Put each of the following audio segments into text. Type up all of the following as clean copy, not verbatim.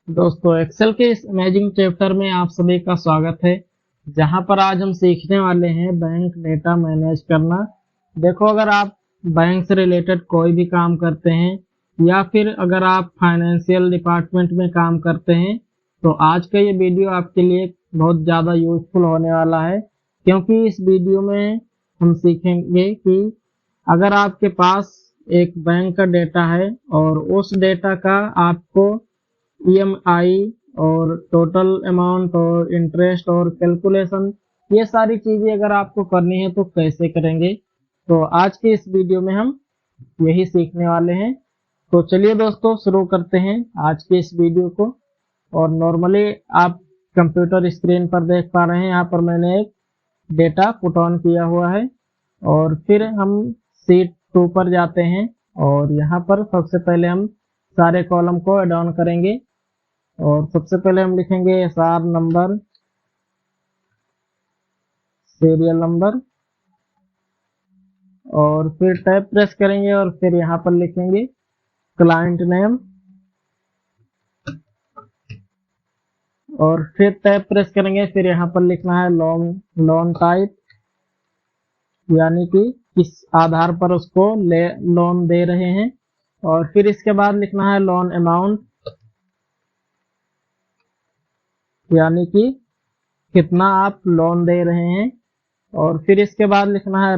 दोस्तों एक्सेल के इस अमेजिंग चैप्टर में आप सभी का स्वागत है। जहां पर आज हम सीखने वाले हैं बैंक डेटा मैनेज करना। देखो, अगर आप बैंक से रिलेटेड कोई भी काम करते हैं या फिर अगर आप फाइनेंशियल डिपार्टमेंट में काम करते हैं तो आज का ये वीडियो आपके लिए बहुत ज़्यादा यूजफुल होने वाला है, क्योंकि इस वीडियो में हम सीखेंगे कि अगर आपके पास एक बैंक का डेटा है और उस डेटा का आपको ईएमआई और टोटल अमाउंट और इंटरेस्ट और कैलकुलेशन, ये सारी चीजें अगर आपको करनी है तो कैसे करेंगे। तो आज के इस वीडियो में हम यही सीखने वाले हैं। तो चलिए दोस्तों, शुरू करते हैं आज के इस वीडियो को। और नॉर्मली आप कंप्यूटर स्क्रीन पर देख पा रहे हैं, यहाँ पर मैंने एक डेटा पुट ऑन किया हुआ है। और फिर हम शीट 2 पर जाते हैं और यहाँ पर सबसे पहले हम सारे कॉलम को ऐड ऑन करेंगे। और सबसे पहले हम लिखेंगे एसआर नंबर, सीरियल नंबर, और फिर टैब प्रेस करेंगे और फिर यहाँ पर लिखेंगे क्लाइंट नेम, और फिर टैब प्रेस करेंगे। फिर यहाँ पर लिखना है लोन टाइप, यानी कि किस आधार पर उसको लोन दे रहे हैं। और फिर इसके बाद लिखना है लोन अमाउंट, यानी कि कितना आप लोन दे रहे हैं। और फिर इसके बाद लिखना है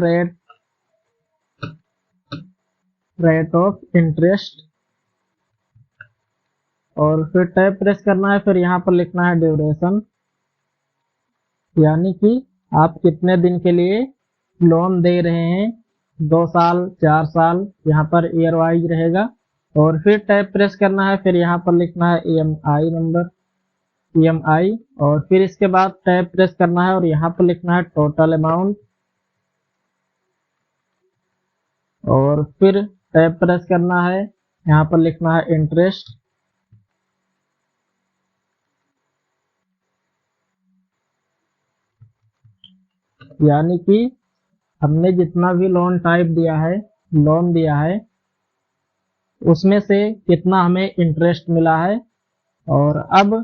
रेट ऑफ इंटरेस्ट, और फिर टैब प्रेस करना है। फिर यहाँ पर लिखना है ड्यूरेशन, यानी कि आप कितने दिन के लिए लोन दे रहे हैं, 2 साल, 4 साल, यहाँ पर ईयर वाइज रहेगा। और फिर टैब प्रेस करना है। फिर यहाँ पर लिखना है ईएमआई नंबर, ईएमआई, और फिर इसके बाद टैब प्रेस करना है और यहाँ पर लिखना है टोटल अमाउंट, और फिर टैब प्रेस करना है, यहाँ पर लिखना है इंटरेस्ट, यानी कि हमने जितना भी लोन टाइप दिया है, लोन दिया है, उसमें से कितना हमें इंटरेस्ट मिला है। और अब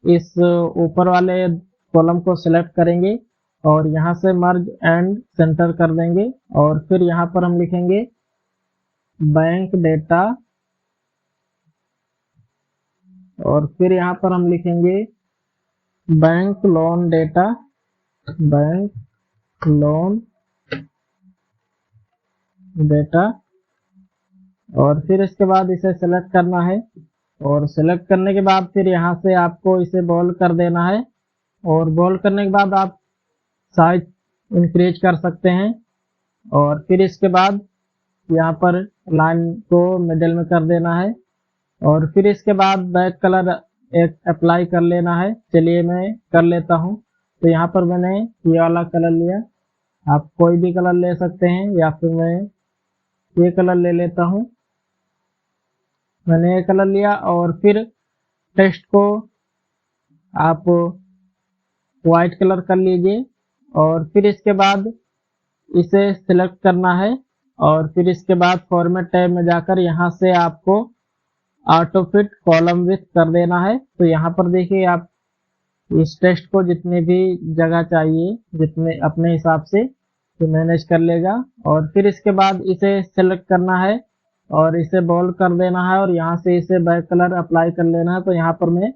इस ऊपर वाले कॉलम को सिलेक्ट करेंगे और यहाँ से मर्ज एंड सेंटर कर देंगे। और फिर यहाँ पर हम लिखेंगे बैंक डेटा, और फिर यहाँ पर हम लिखेंगे bank loan data, bank loan data. और फिर इसके बाद इसे सेलेक्ट करना है, और सेलेक्ट करने के बाद फिर यहाँ से आपको इसे बोल्ड कर देना है। और बोल्ड करने के बाद आप साइज इंक्रीज कर सकते हैं। और फिर इसके बाद यहाँ पर लाइन को मिडिल में कर देना है। और फिर इसके बाद बैक कलर एक अप्लाई कर लेना है। चलिए मैं कर लेता हूँ। तो यहाँ पर मैंने ये वाला कलर लिया, आप कोई भी कलर ले सकते हैं, या फिर मैं ये कलर ले लेता हूँ। मैंने ये कलर लिया और फिर टेक्स्ट को आप व्हाइट कलर कर लीजिए। और फिर इसके बाद इसे सिलेक्ट करना है, और फिर इसके बाद फॉर्मेट टैब में जाकर यहाँ से आपको ऑटो फिट कॉलम विड्थ कर देना है। तो यहाँ पर देखिए, आप इस टेक्स्ट को जितने भी जगह चाहिए, जितने अपने हिसाब से तो मैनेज कर लेगा। और फिर इसके बाद इसे सेलेक्ट करना है और इसे बोल्ड कर देना है, और यहाँ से इसे बैक कलर अप्लाई कर लेना है। तो यहाँ पर मैं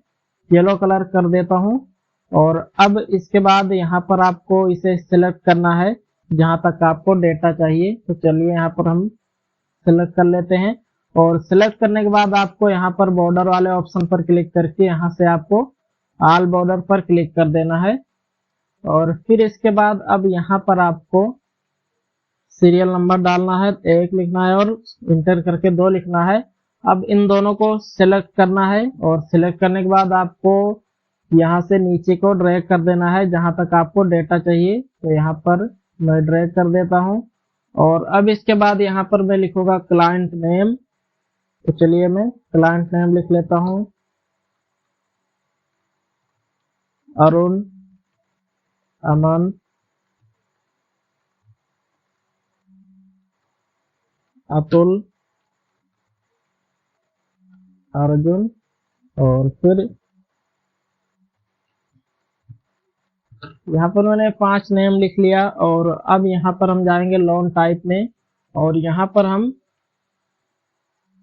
येलो कलर कर देता हूँ। और अब इसके बाद यहाँ पर आपको इसे सिलेक्ट करना है जहाँ तक आपको डेटा चाहिए। तो चलिए यहाँ पर हम सिलेक्ट कर लेते हैं। और सिलेक्ट करने के बाद आपको यहाँ पर बॉर्डर वाले ऑप्शन पर क्लिक करके यहाँ से आपको ऑल बॉर्डर पर क्लिक कर देना है। और फिर इसके बाद अब यहाँ पर आपको सीरियल नंबर डालना है, 1 लिखना है, और इंटर करके 2 लिखना है। अब इन दोनों को सिलेक्ट करना है, और सिलेक्ट करने के बाद आपको यहाँ से नीचे को ड्रैग कर देना है जहां तक आपको डेटा चाहिए। तो यहाँ पर मैं ड्रैग कर देता हूँ। और अब इसके बाद यहाँ पर मैं लिखूंगा क्लाइंट नेम। तो चलिए मैं क्लाइंट नेम लिख लेता हूँ, अरुण, अमन, अतुल, अर्जुन, और फिर यहाँ पर मैंने 5 नेम लिख लिया। और अब यहाँ पर हम जाएंगे लोन टाइप में, और यहाँ पर हम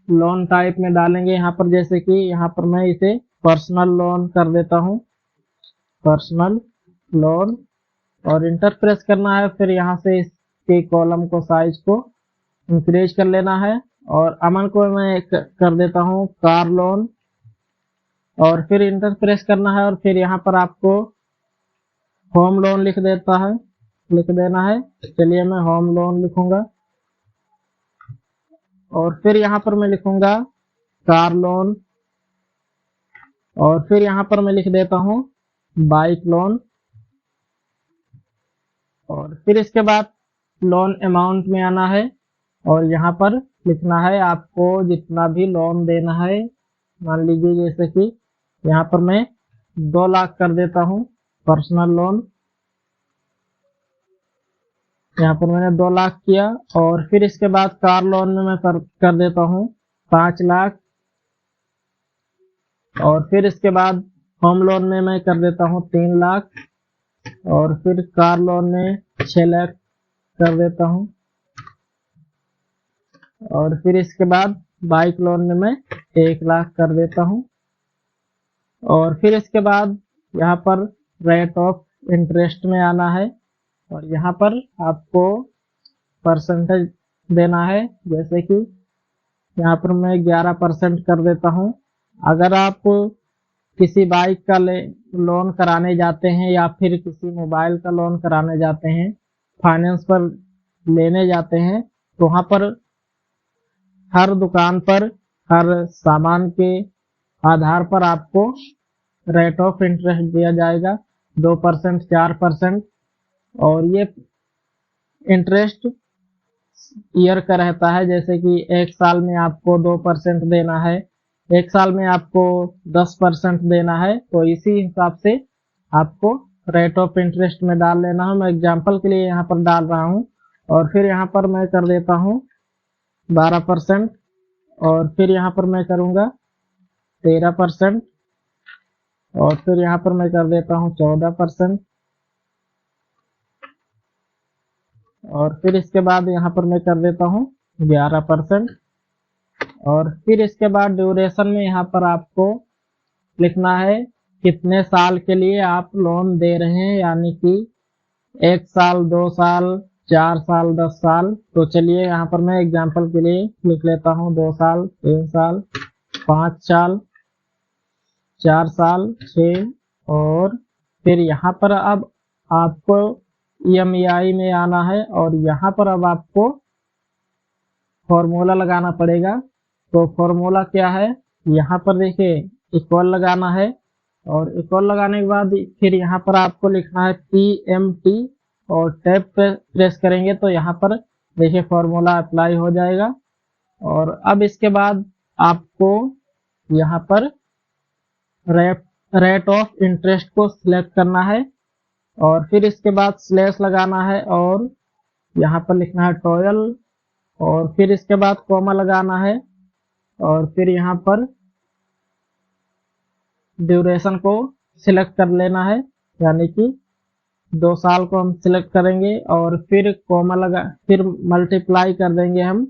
लोन टाइप में डालेंगे यहाँ पर, जैसे कि यहाँ पर मैं इसे पर्सनल लोन कर देता हूँ, पर्सनल लोन, और इंटर प्रेस करना है। फिर यहाँ से इसके कॉलम को साइज को इंक्रीज कर लेना है, और अमन को मैं कर देता हूँ कार लोन, और फिर इंटर प्रेस करना है। और फिर यहाँ पर आपको होम लोन लिख देना है। चलिए मैं होम लोन लिखूंगा, और फिर यहाँ पर मैं लिखूंगा कार लोन, और फिर यहाँ पर मैं लिख देता हूँ बाइक लोन। और फिर इसके बाद लोन अमाउंट में आना है, और यहाँ पर लिखना है आपको जितना भी लोन देना है। मान लीजिए जैसे कि यहाँ पर मैं 2 लाख कर देता हूँ पर्सनल लोन, यहाँ पर मैंने 2 लाख किया। और फिर इसके बाद कार लोन में मैं कर देता हूँ 5 लाख, और फिर इसके बाद होम लोन में मैं कर देता हूँ 3 लाख, और फिर कार लोन में 6 लाख कर देता हूँ, और फिर इसके बाद बाइक लोन में मैं 1 लाख कर देता हूँ। और फिर इसके बाद यहाँ पर रेट ऑफ इंटरेस्ट में आना है, और यहाँ पर आपको परसेंटेज देना है, जैसे कि यहाँ पर मैं 11% कर देता हूँ। अगर आप किसी बाइक का लोन कराने जाते हैं या फिर किसी मोबाइल का लोन कराने जाते हैं, फाइनेंस पर लेने जाते हैं, तो वहाँ पर हर दुकान पर हर सामान के आधार पर आपको रेट ऑफ इंटरेस्ट दिया जाएगा 2%, 4%, और ये इंटरेस्ट ईयर का रहता है। जैसे कि 1 साल में आपको 2% देना है, 1 साल में आपको 10% देना है, तो इसी हिसाब से आपको रेट ऑफ इंटरेस्ट में डाल लेना है। मैं एग्जांपल के लिए यहाँ पर डाल रहा हूँ, और फिर यहाँ पर मैं कर देता हूँ 12%, और फिर यहाँ पर मैं करूँगा 13%, और फिर यहाँ पर मैं कर देता हूँ 14%, और फिर इसके बाद यहाँ पर मैं कर देता हूँ 11%। और फिर इसके बाद ड्यूरेशन में यहाँ पर आपको लिखना है कितने साल के लिए आप लोन दे रहे हैं, यानी कि 1 साल, 2 साल, 4 साल, 10 साल। तो चलिए यहाँ पर मैं एग्जांपल के लिए लिख लेता हूँ 2 साल, 3 साल, 5 साल, 4 साल, 6, और फिर यहाँ पर अब आपको EMI में आना है, और यहाँ पर अब आपको फॉर्मूला लगाना पड़ेगा। तो फॉर्मूला क्या है, यहाँ पर देखिए इक्वल लगाना है, और इक्वल लगाने के बाद फिर यहाँ पर आपको लिखना है PMT, और टैब पे प्रेस करेंगे तो यहाँ पर देखिए फॉर्मूला अप्लाई हो जाएगा। और अब इसके बाद आपको यहाँ पर रेट ऑफ इंटरेस्ट को सिलेक्ट करना है, और फिर इसके बाद स्लैश लगाना है, और यहाँ पर लिखना है 12, और फिर इसके बाद कॉमा लगाना है, और फिर यहाँ पर ड्यूरेशन को सिलेक्ट कर लेना है, यानी कि 2 साल को हम सिलेक्ट करेंगे, और फिर कॉमा फिर मल्टीप्लाई कर देंगे हम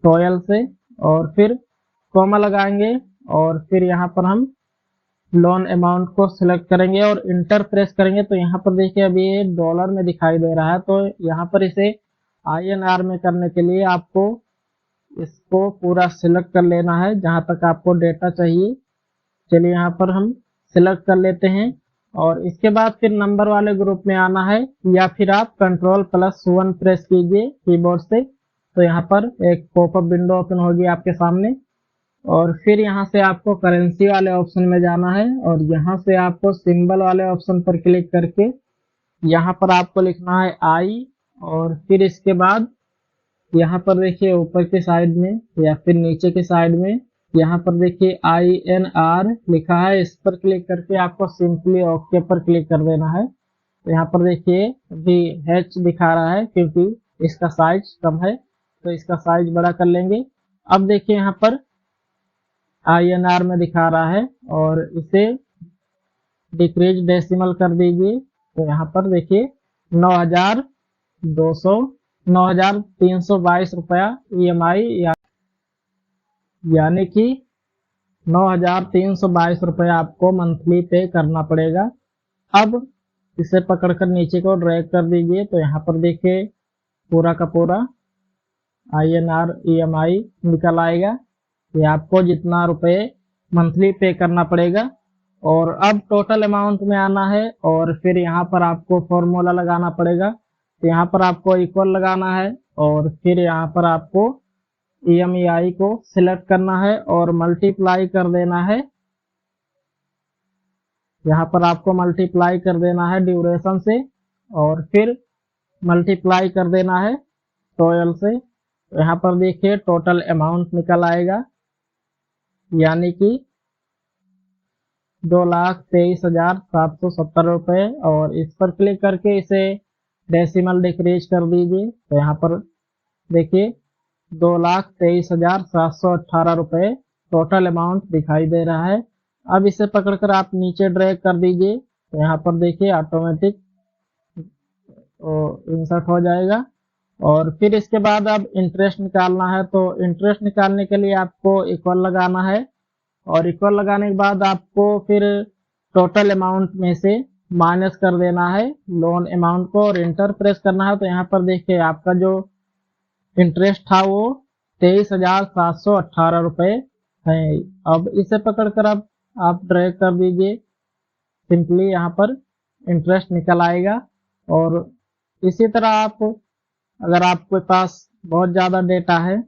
12 से, और फिर कॉमा लगाएंगे, और फिर यहाँ पर हम लोन अमाउंट को सिलेक्ट करेंगे और इंटर प्रेस करेंगे। तो यहाँ पर देखिए अभी ये डॉलर में दिखाई दे रहा है, तो यहाँ पर इसे INR में करने के लिए आपको इसको पूरा सिलेक्ट कर लेना है जहां तक आपको डेटा चाहिए। चलिए यहाँ पर हम सिलेक्ट कर लेते हैं, और इसके बाद फिर नंबर वाले ग्रुप में आना है, या फिर आप Ctrl+1 प्रेस कीजिए कीबोर्ड से, तो यहाँ पर एक पॉपअप विंडो ओपन होगी आपके सामने। और फिर यहाँ से आपको करेंसी वाले ऑप्शन में जाना है, और यहाँ से आपको सिंबल वाले ऑप्शन पर क्लिक करके यहाँ पर आपको लिखना है I, और फिर इसके बाद यहाँ पर देखिए ऊपर के साइड में या फिर नीचे के साइड में यहाँ पर देखिए INR लिखा है, इस पर क्लिक करके आपको सिंपली ओके पर क्लिक कर देना है। तो यहाँ पर देखिए अभी H दिखा रहा है क्योंकि इसका साइज कम है, तो इसका साइज बड़ा कर लेंगे। अब देखिए यहाँ पर INR में दिखा रहा है, और इसे डिक्रीज डेसिमल कर दीजिए। तो यहाँ पर देखिए 9,322 रुपया EMI यानी कि 9,322 रुपया आपको मंथली पे करना पड़ेगा। अब इसे पकड़कर नीचे को ड्रैग कर दीजिए। तो यहाँ पर देखिए पूरा का पूरा INR EMI निकल आएगा। ये आपको जितना रुपए मंथली पे करना पड़ेगा। और अब टोटल अमाउंट में आना है और फिर यहाँ पर आपको फॉर्मूला लगाना पड़ेगा। तो यहाँ पर आपको इक्वल लगाना है और फिर यहाँ पर आपको EMI को सिलेक्ट करना है और मल्टीप्लाई कर देना है। यहाँ पर आपको मल्टीप्लाई कर देना है ड्यूरेशन से और फिर मल्टीप्लाई कर देना है 12 से। तो यहाँ पर देखिए टोटल अमाउंट निकल आएगा यानी कि 2,23,770 रुपये। और इस पर क्लिक करके इसे डेसिमल डिक्रीज कर दीजिए। तो यहाँ पर देखिए 2,23,718 रुपये टोटल अमाउंट दिखाई दे रहा है। अब इसे पकड़कर आप नीचे ड्रैग कर दीजिए। तो यहाँ पर देखिए ऑटोमेटिक इंसर्ट हो जाएगा। और फिर इसके बाद अब इंटरेस्ट निकालना है। तो इंटरेस्ट निकालने के लिए आपको इक्वल लगाना है और इक्वल लगाने के बाद आपको फिर टोटल अमाउंट में से माइनस कर देना है लोन अमाउंट को और इंटर प्रेस करना है। तो यहाँ पर देखिए आपका जो इंटरेस्ट था वो 23,718 रुपये है। अब इसे पकड़कर अब आप ड्रैग कर दीजिए। सिंपली यहाँ पर इंटरेस्ट निकल आएगा। और इसी तरह आप अगर आपके पास बहुत ज़्यादा डेटा है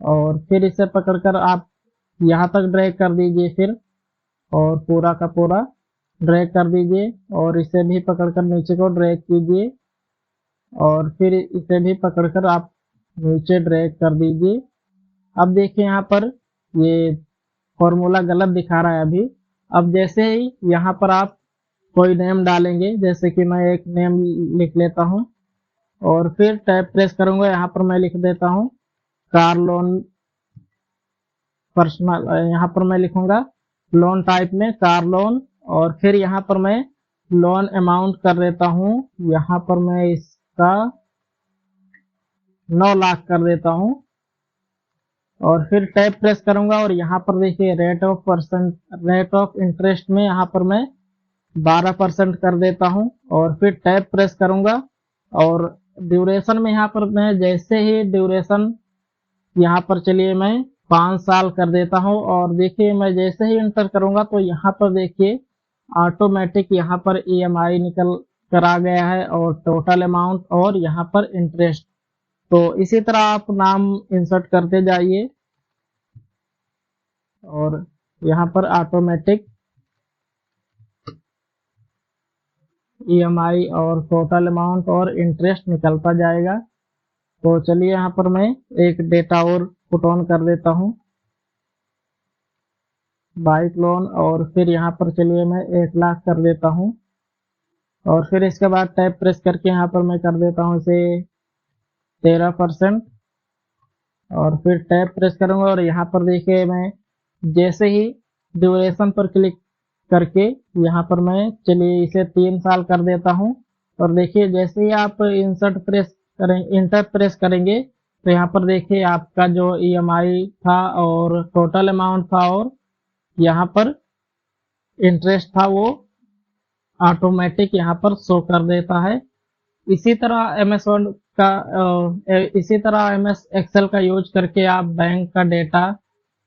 और फिर इसे पकड़कर आप यहाँ तक ड्रैग कर दीजिए फिर और पूरा का पूरा ड्रैग कर दीजिए और इसे भी पकड़कर नीचे को ड्रैग कीजिए और फिर इसे भी पकड़कर आप नीचे ड्रैग कर दीजिए। अब देखिए यहाँ पर ये फॉर्मूला गलत दिखा रहा है अभी। अब जैसे ही यहाँ पर आप कोई नेम डालेंगे, जैसे कि मैं एक नेम लिख लेता हूँ और फिर टैब प्रेस करूंगा। यहाँ पर मैं लिख देता हूँ कार लोन पर्सनल। यहाँ पर मैं लिखूंगा लोन टाइप में कार लोन और फिर यहाँ पर मैं लोन अमाउंट कर देता हूँ। यहाँ पर मैं इसका 9 लाख कर देता हूँ और फिर टैब प्रेस करूंगा और यहाँ पर देखिए रेट ऑफ इंटरेस्ट में यहाँ पर मैं 12% कर देता हूँ और फिर टैब प्रेस करूंगा। और ड्यूरेशन में यहाँ पर मैं जैसे ही ड्यूरेशन यहाँ पर चलिए मैं 5 साल कर देता हूँ और देखिए मैं जैसे ही इंटर करूंगा तो यहाँ पर देखिए ऑटोमेटिक यहाँ पर EMI निकल कर आ गया है और टोटल अमाउंट और यहाँ पर इंटरेस्ट। तो इसी तरह आप नाम इंसर्ट करते जाइए और यहाँ पर ऑटोमेटिक EMI और टोटल अमाउंट और इंटरेस्ट निकलता जाएगा। तो चलिए यहाँ पर मैं एक डेटा और पुट ऑन कर देता हूँ बाइक लोन और फिर यहाँ पर चलिए मैं 1 लाख कर देता हूँ और फिर इसके बाद टैब प्रेस करके यहाँ पर मैं कर देता हूँ इसे 13% और फिर टैब प्रेस करूंगा और यहाँ पर देखिए मैं जैसे ही ड्यूरेशन पर क्लिक करके यहाँ पर मैं चलिए इसे 3 साल कर देता हूँ और देखिए जैसे ही आप इंटर प्रेस करेंगे तो यहाँ पर देखिए आपका जो EMI था और टोटल अमाउंट था और यहाँ पर इंटरेस्ट था वो ऑटोमेटिक यहाँ पर शो कर देता है। इसी तरह MS एक्सेल का यूज करके आप बैंक का डेटा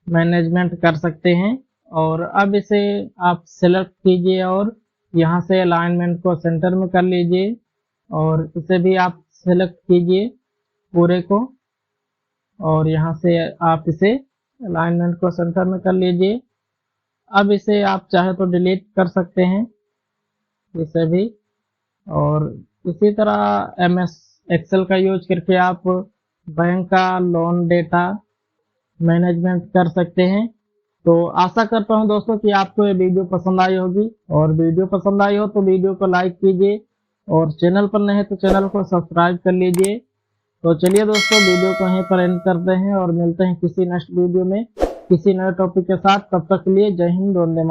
मैनेजमेंट कर सकते हैं। और अब इसे आप सिलेक्ट कीजिए और यहाँ से अलाइनमेंट को सेंटर में कर लीजिए और इसे भी आप सिलेक्ट कीजिए पूरे को और यहाँ से आप इसे अलाइनमेंट को सेंटर में कर लीजिए। अब इसे आप चाहे तो डिलीट कर सकते हैं इसे भी। और इसी तरह MS एक्सेल का यूज करके आप बैंक का लोन डेटा मैनेजमेंट कर सकते हैं। तो आशा करता हूं दोस्तों कि आपको ये वीडियो पसंद आई होगी और वीडियो पसंद आई हो तो वीडियो को लाइक कीजिए और चैनल पर नए हैं तो चैनल को सब्सक्राइब कर लीजिए। तो चलिए दोस्तों वीडियो को यहीं पर एंड करते हैं और मिलते हैं किसी नेक्स्ट वीडियो में। किसी नए टॉपिक के साथ। तब तक के लिए जय हिंद, वंदे मातरम।